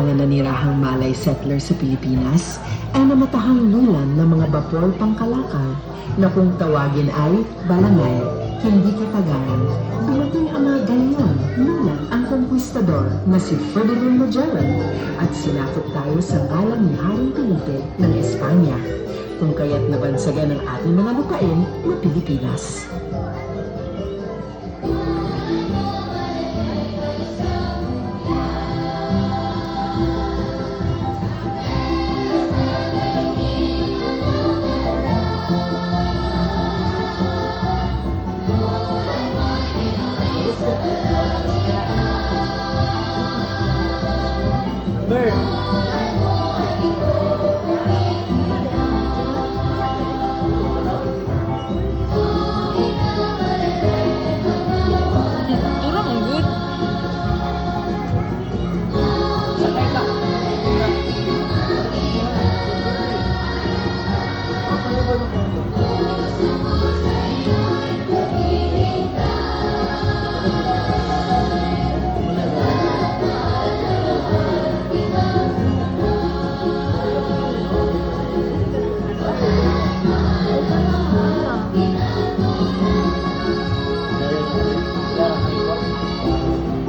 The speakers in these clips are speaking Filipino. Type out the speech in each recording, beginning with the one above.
mga nanirahang Malay settler sa Pilipinas ay namatahang lulan ng mga bapor pangkalakal na kung tawagin ay balangay, hindi katagalan. Dumating ang mga galyon, lulan ang konkwistador na si Ferdinand Magellan at sinakop tayo sa ngalan ni Haring Felipe ng Espanya, kung kaya't nabansagan ang ating mga lupain na Pilipinas.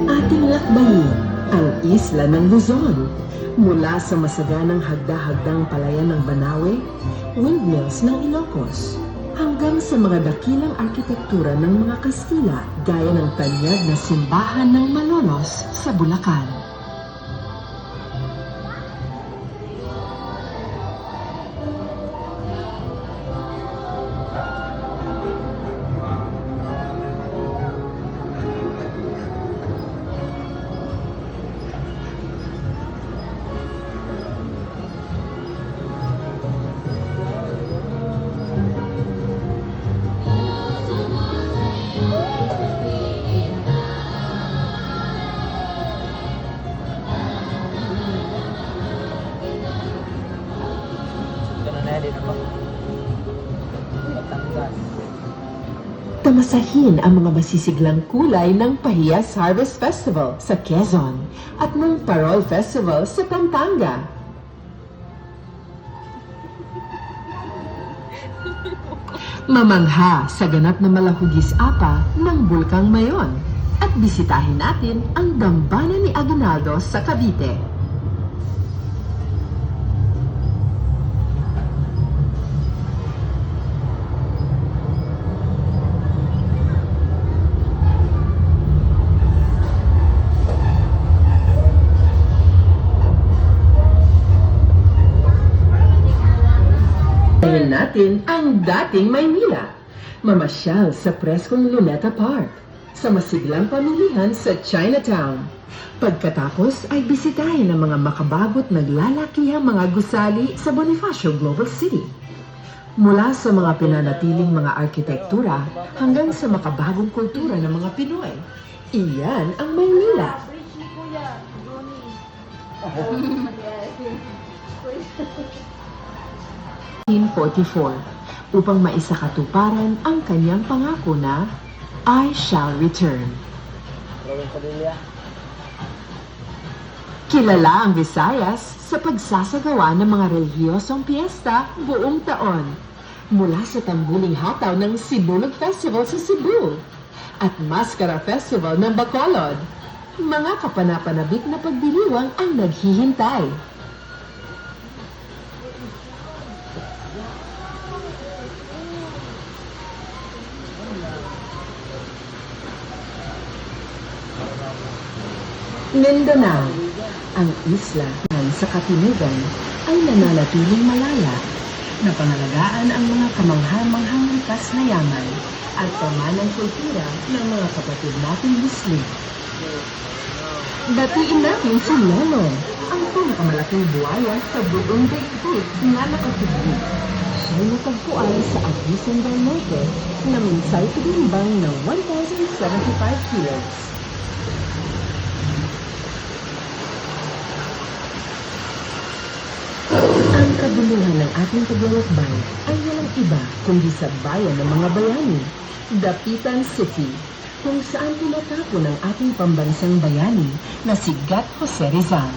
Ating lakbayin ang isla ng Luzon. Mula sa masaganang hagda-hagdang palayan ng Banawe, windmills ng Ilocos, hanggang sa mga dakilang arkitektura ng mga Kastila gaya ng tanyag na simbahan ng Malolos sa Bulacan. Tamasahin ang mga masisiglang kulay ng Pahiyas Harvest Festival sa Quezon at ng Parol Festival sa Pampanga. Mamangha sa ganap na malahugis apa ng Bulkang Mayon at bisitahin natin ang dambana ni Aguinaldo sa Cavite. Tingnan natin ang dating Maynila. Mamasyal sa preskong Luneta Park, sa masiglang pamilihan sa Chinatown. Pagkatapos ay bisitahin ang mga makabagot naglalakihang mga gusali sa Bonifacio Global City. Mula sa mga pinanatiling mga arkitektura hanggang sa makabagong kultura ng mga Pinoy. Iyan ang Maynila. 1944 upang maisakatuparan ang kanyang pangako na I shall return. Kilala ang Visayas sa pagsasagawa ng mga relihiyosong piyesta buong taon. Mula sa tambuling hataw ng Sibulog Festival sa Cebu at Mascara Festival ng Bacolod, mga kapanapanabik na pagdiriwang ang naghihintay. Mindanao, ang isla sa katimugan ay nananatiling malaya na pangalagaan ang mga kamangha-manghang likas na yaman at pamanang kultura ng mga kapatid nating Muslim. Batiin natin si Lolo, ang pinakamalaking buhaya sa buong daigdig na nakatubig. Siya'y natagpuan sa Agusan del Norte na minsay tinimbang ng 1,075 kilos. Ang kabuluhan ng ating paglalakbay ay walang iba kundi sa bayan ng mga bayani, Dapitan City, kung saan tinatapon ang ating pambansang bayani na si Gat Jose Rizal.